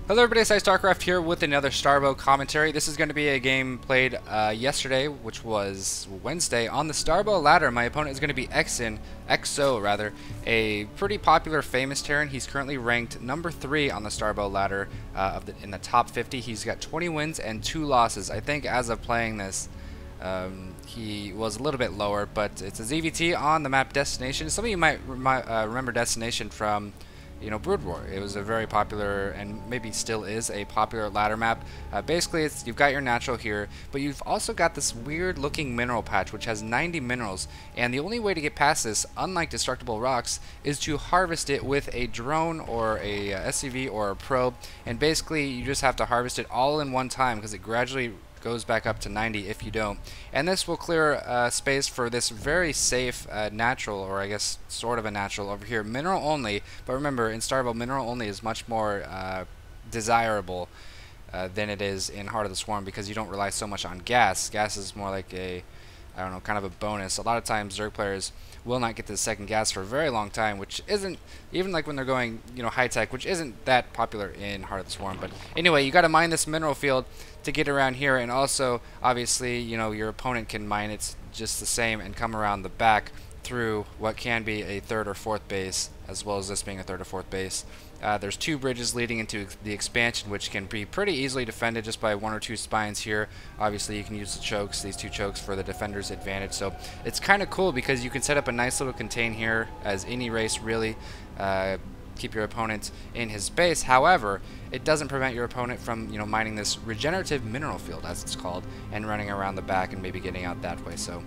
Hello everybody, PsyStarcraft here with another STARBOW commentary. This is going to be a game played yesterday, which was Wednesday, on the STARBOW ladder. My opponent is going to be eXo, a pretty popular famous Terran. He's currently ranked number 3 on the STARBOW ladder in the top 50. He's got 20 wins and 2 losses. I think as of playing this, he was a little bit lower, but it's a ZvT on the map Destination. Some of you might remember Destination from Brood War. It was a very popular, and maybe still is, a popular ladder map. Basically, you've got your natural here, but you've also got this weird looking mineral patch which has 90 minerals, and the only way to get past this, unlike destructible rocks, is to harvest it with a drone or a SCV or a probe, and basically you just have to harvest it all in one time because it gradually goes back up to 90 if you don't. And this will clear space for this very safe natural, or I guess sort of a natural over here, mineral only. But remember, in STARBOW, mineral only is much more desirable than it is in Heart of the Swarm, because you don't rely so much on gas. Gas is more like a, I don't know, kind of a bonus. A lot of times Zerg players will not get the second gas for a very long time, which isn't, even like when they're going, high tech, which isn't that popular in Heart of the Swarm. But anyway, you got to mine this mineral field to get around here, and also obviously your opponent can mine it just the same and come around the back through what can be a third or fourth base, as well as this being a third or fourth base. There's 2 bridges leading into the expansion, which can be pretty easily defended just by 1 or 2 spines here. Obviously you can use the chokes, these 2 chokes, for the defender's advantage. So it's kind of cool because you can set up a nice little contain here, as any race really, keep your opponent in his base. However, it doesn't prevent your opponent from mining this regenerative mineral field, as it's called, and running around the back and maybe getting out that way. So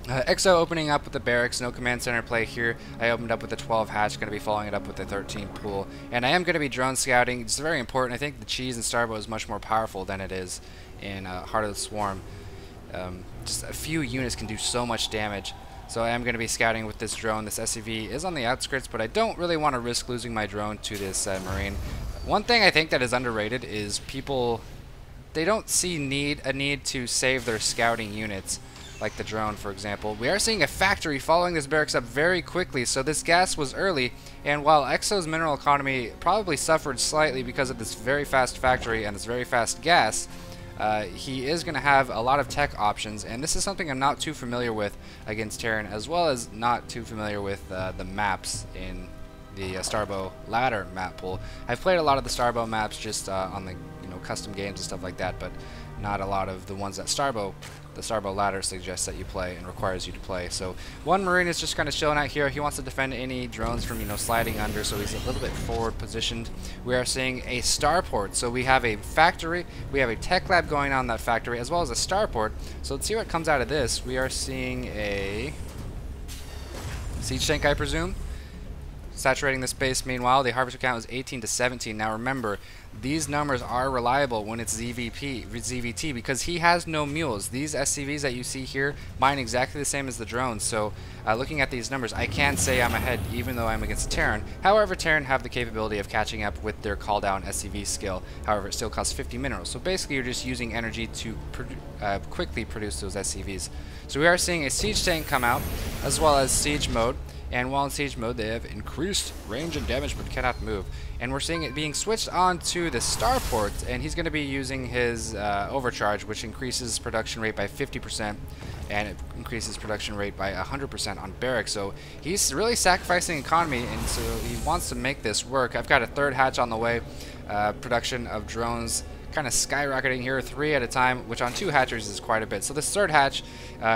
eXo opening up with the barracks, no command center play here. I opened up with the 12 hatch, going to be following it up with the 13 pool, and I am going to be drone scouting. It's very important. I think the cheese in STARBOW is much more powerful than it is in Heart of the Swarm. Just a few units can do so much damage. So I am going to be scouting with this drone. This SCV is on the outskirts, but I don't really want to risk losing my drone to this Marine. One thing I think that is underrated is people, they don't see a need to save their scouting units, like the drone, for example. We are seeing a factory following this barracks up very quickly, so this gas was early, and while eXo's mineral economy probably suffered slightly because of this very fast factory and this very fast gas, he is going to have a lot of tech options, and this is something I'm not too familiar with against Terran, as well as not too familiar with the maps in the STARBOW ladder map pool. I've played a lot of the STARBOW maps just on the custom games and stuff like that, but not a lot of the ones that the STARBOW ladder suggests that you play and requires you to play. So one Marine is just kind of chilling out here. He wants to defend any drones from sliding under, so he's a little bit forward positioned. We are seeing a starport, so we have a factory, we have a tech lab going on in that factory, as well as a starport. So let's see what comes out of this. We are seeing a siege tank, I presume, saturating the space. Meanwhile, the harvester count is 18 to 17. Now remember, these numbers are reliable when it's ZvT, because he has no mules. These SCVs that you see here mine exactly the same as the drones. So looking at these numbers, I can say I'm ahead even though I'm against Terran. However, Terran have the capability of catching up with their call down SCV skill. However, it still costs 50 minerals. So basically you're just using energy to quickly produce those SCVs. So we are seeing a siege tank come out, as well as siege mode. And while in siege mode, they have increased range and damage but cannot move. And we're seeing it being switched on to the starport, and he's going to be using his overcharge, which increases production rate by 50%, and it increases production rate by 100% on barracks. So he's really sacrificing economy, and so he wants to make this work. I've got a 3rd hatch on the way. Production of drones kind of skyrocketing here, 3 at a time, which on 2 hatchers is quite a bit. So this 3rd hatch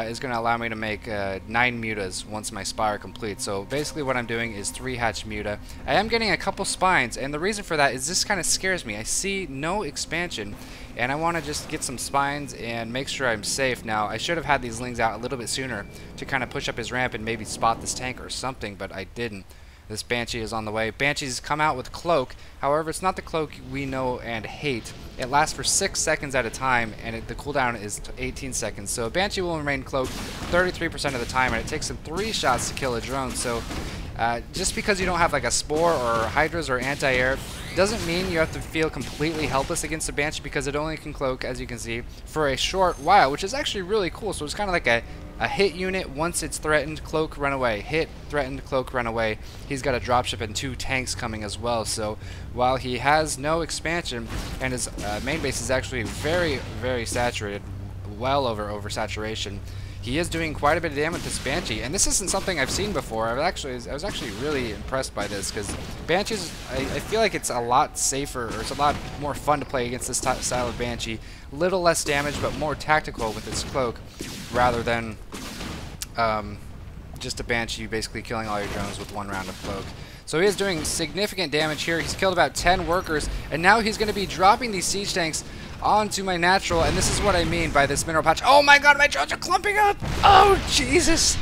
is going to allow me to make 9 mutas once my spire completes. So basically what I'm doing is 3 hatch muta. I am getting a couple spines, and the reason for that is this kind of scares me. I see no expansion, and I want to just get some spines and make sure I'm safe. Now, I should have had these lings out a little bit sooner to kind of push up his ramp and maybe spot this tank or something, but I didn't. This Banshee is on the way. Banshees come out with Cloak. However, it's not the Cloak we know and hate. It lasts for 6 seconds at a time, and the cooldown is 18 seconds. So Banshee will remain cloaked 33% of the time, and it takes him 3 shots to kill a drone. So just because you don't have like a Spore or Hydras or anti-air, Doesn't mean you have to feel completely helpless against the Banshee, because it only can cloak, as you can see, for a short while, which is actually really cool. So it's kind of like a hit unit. Once it's threatened, cloak, run away. Hit, threatened, cloak, run away. He's got a dropship and 2 tanks coming as well. So while he has no expansion, and his main base is actually very, very saturated, well over saturation, he is doing quite a bit of damage with this Banshee, and this isn't something I've seen before. I was actually really impressed by this, because Banshees, I feel like it's a lot safer, or it's a lot more fun to play against this style of Banshee. Little less damage, but more tactical with its cloak, rather than just a Banshee basically killing all your drones with 1 round of cloak. So he is doing significant damage here. He's killed about 10 workers, and now he's going to be dropping these siege tanks onto my natural, and this is what I mean by this mineral patch. Oh my god, my drones are clumping up! Oh, Jesus!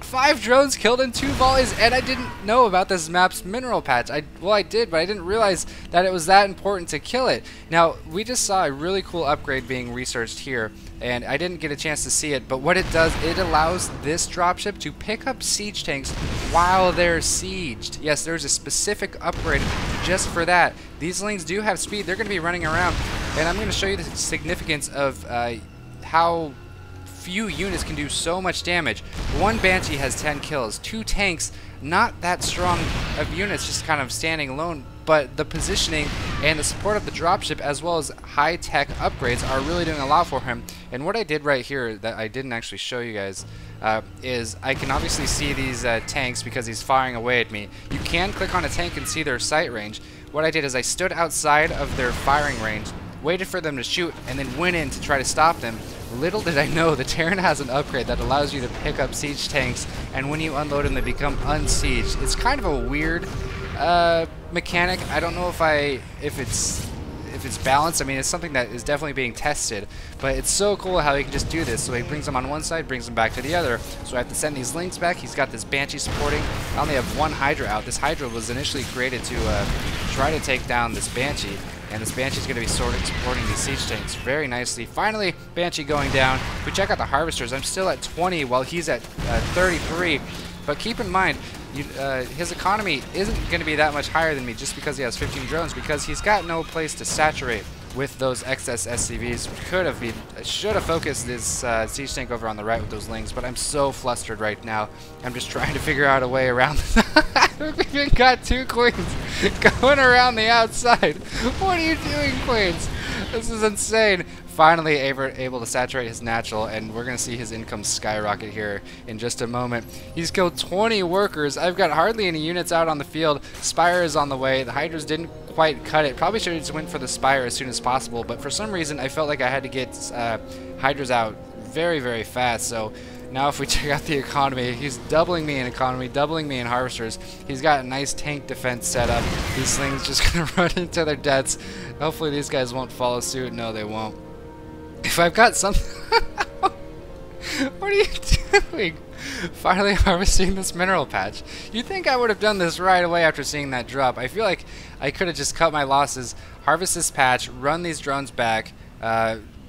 5 drones killed in 2 volleys, and I didn't know about this map's mineral patch. Well, I did, but I didn't realize that it was that important to kill it. Now, we just saw a really cool upgrade being researched here, and I didn't get a chance to see it, but what it does, it allows this dropship to pick up siege tanks while they're sieged. Yes, there's a specific upgrade just for that. These Lings do have speed. They're going to be running around, and I'm going to show you the significance of how few units can do so much damage. 1 Banshee has 10 kills. 2 tanks, not that strong of units, just kind of standing alone, but the positioning and the support of the dropship, as well as high-tech upgrades, are really doing a lot for him. And what I did right here that I didn't actually show you guys is I can obviously see these tanks because he's firing away at me. You can click on a tank and see their sight range. What I did is I stood outside of their firing range, waited for them to shoot, and then went in to try to stop them. Little did I know, the Terran has an upgrade that allows you to pick up siege tanks, and when you unload them, they become unsieged. It's kind of a weird mechanic. I don't know if it's balanced. I mean, it's something that is definitely being tested, but it's so cool how he can just do this. So he brings them on one side, brings them back to the other. So I have to send these Lings back. He's got this Banshee supporting. I only have 1 Hydra out. This Hydra was initially created to try to take down this Banshee, and this Banshee is going to be supporting these siege tanks very nicely. Finally, Banshee going down. If we check out the harvesters, I'm still at 20 while he's at 33. But keep in mind, his economy isn't going to be that much higher than me just because he has 15 drones, because he's got no place to saturate with those excess SCVs. Should have focused this siege tank over on the right with those Lings, but I'm so flustered right now. I'm just trying to figure out a way around. We've even got 2 Queens going around the outside. What are you doing, Queens? This is insane. Finally able to saturate his natural, and we're going to see his income skyrocket here in just a moment. He's killed 20 workers. I've got hardly any units out on the field. Spire is on the way. The Hydras didn't quite cut it. Probably should have just went for the Spire as soon as possible, but for some reason I felt like I had to get Hydras out very, very fast. So now if we check out the economy, he's doubling me in economy, doubling me in harvesters. He's got a nice tank defense set up. These Slings just going to run into their deaths. Hopefully these guys won't follow suit. No, they won't. If I've got something... What are you doing? Finally harvesting this mineral patch. You'd think I would have done this right away after seeing that drop. I feel like I could have just cut my losses, harvest this patch, run these drones back,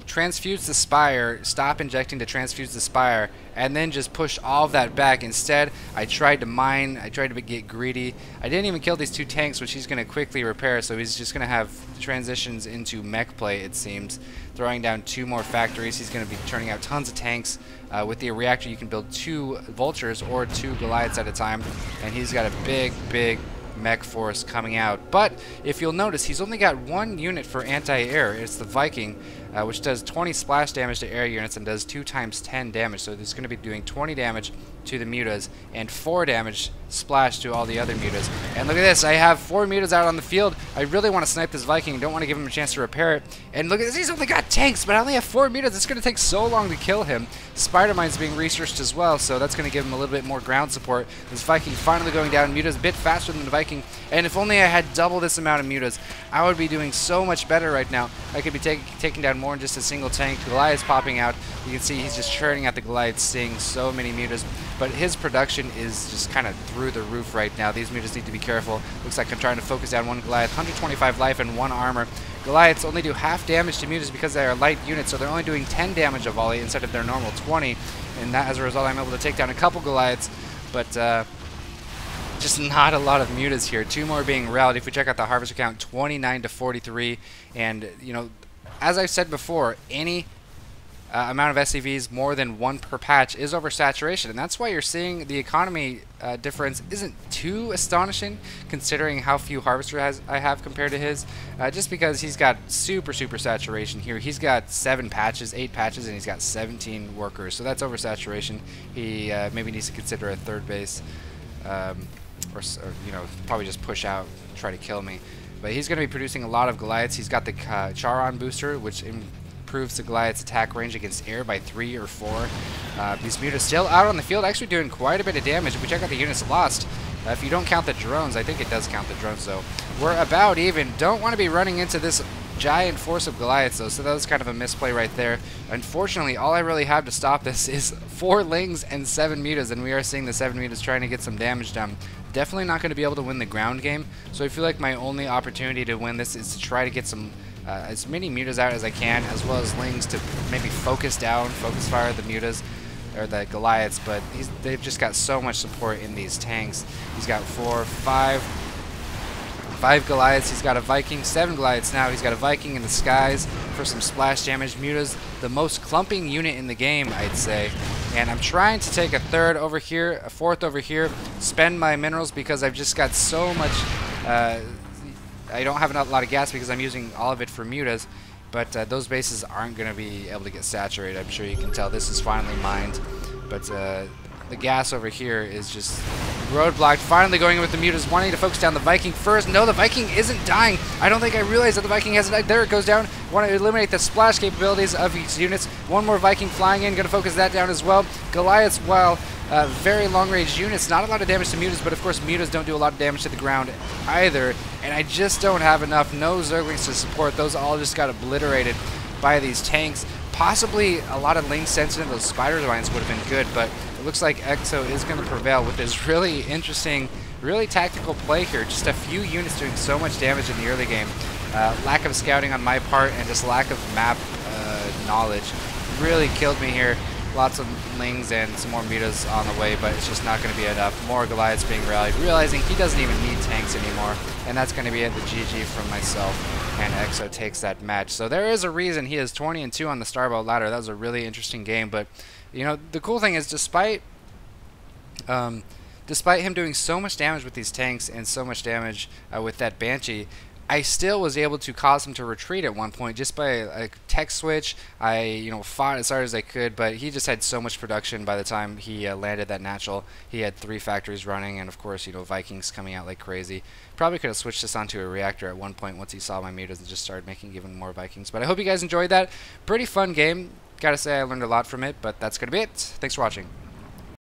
transfuse the Spire, stop injecting to transfuse the Spire, and then just push all of that back. Instead, I tried to mine, I tried to get greedy. I didn't even kill these 2 tanks, which he's going to quickly repair, so he's just going to have transitions into mech play, it seems. Throwing down 2 more factories. He's going to be turning out tons of tanks. With the reactor, you can build 2 Vultures or 2 Goliaths at a time, and he's got a big, big mech force coming out. But if you'll notice, he's only got 1 unit for anti-air. It's the Viking, which does 20 splash damage to air units and does 2 times 10 damage. So this is going to be doing 20 damage to the Mutas and 4 damage splash to all the other Mutas. And look at this, I have 4 Mutas out on the field. I really want to snipe this Viking, don't want to give him a chance to repair it. And look at this, he's only got tanks, but I only have 4 Mutas. It's going to take so long to kill him. Spider Mine's being researched as well, so that's going to give him a little bit more ground support. This Viking finally going down. Muta's a bit faster than the Viking, and if only I had double this amount of Mutas, I would be doing so much better right now. I could be taking down more than just a single tank. Goliath's popping out. You can see he's just churning at the Goliaths, seeing so many Mutas. But his production is just kind of through the roof right now. These Mutas need to be careful. Looks like I'm trying to focus down 1 Goliath. 125 life and 1 armor. Goliaths only do half damage to Mutas because they are light units, so they're only doing 10 damage a volley instead of their normal 20. And that, as a result, I'm able to take down a couple Goliaths. But just not a lot of mutas here. 2 more being rallied. If we check out the harvester count, 29 to 43. And, you know, as I've said before, any amount of SCVs more than 1 per patch is oversaturation, and that's why you're seeing the economy difference isn't too astonishing considering how few harvesters I have compared to his, just because he's got super saturation here. He's got 8 patches, and he's got 17 workers, so that's oversaturation. He maybe needs to consider a 3rd base, or you know, probably just push out, try to kill me. But he's going to be producing a lot of Goliaths. He's got the Charon booster, which improves the Goliath's attack range against air by 3 or 4. These mutas still out on the field, actually doing quite a bit of damage. If we check out the units lost, if you don't count the drones, I think it does count the drones though, we're about even. Don't want to be running into this giant force of Goliaths though, so that was kind of a misplay right there. Unfortunately, all I really have to stop this is 4 lings and 7 mutas, and we are seeing the 7 mutas trying to get some damage done. Definitely not going to be able to win the ground game, so I feel like my only opportunity to win this is to try to get some as many mutas out as I can, as well as lings to maybe focus fire the mutas or the Goliaths. But they've just got so much support in these tanks. He's got 5 Goliaths. He's got a Viking, 7 Goliaths now. He's got a Viking in the skies for some splash damage. Muta's the most clumping unit in the game, I'd say. And I'm trying to take a 3rd over here, a 4th over here, spend my minerals because I've just got so much. I don't have a lot of gas because I'm using all of it for mutas, but those bases aren't going to be able to get saturated. I'm sure you can tell this is finally mined, but the gas over here is just roadblocked. Finally going in with the mutas, wanting to focus down the Viking first. No, the Viking isn't dying. I don't think I realized that the Viking hasn't died. There it goes down. Want to eliminate the splash capabilities of these units. 1 more Viking flying in, going to focus that down as well. Goliaths, while very long-range units, not a lot of damage to mutas, but of course mutas don't do a lot of damage to the ground either, and I just don't have enough. No Zerglings to support. Those all just got obliterated by these tanks. Possibly a lot of link sensitive, those spider lines would have been good, but it looks like eXo is going to prevail with this really interesting, really tactical play here. Just a few units doing so much damage in the early game. Lack of scouting on my part and just lack of map knowledge really killed me here. Lots of lings and some more mutas on the way, but it's just not going to be enough. More Goliaths being rallied, realizing he doesn't even need tanks anymore, and that's going to be it. The GG from myself, and eXo takes that match. So there is a reason he is 20-2 on the STARBOW ladder. That was a really interesting game, but you know, the cool thing is despite him doing so much damage with these tanks and so much damage with that Banshee, I still was able to cause him to retreat at one point just by a tech switch. I, fought as hard as I could, but he just had so much production by the time he landed that natural. He had 3 factories running, and of course, Vikings coming out like crazy. Probably could have switched this onto a reactor at one point once he saw my mutas and just started making even more Vikings. But I hope you guys enjoyed that. Pretty fun game. Gotta say I learned a lot from it, but that's gonna be it. Thanks for watching.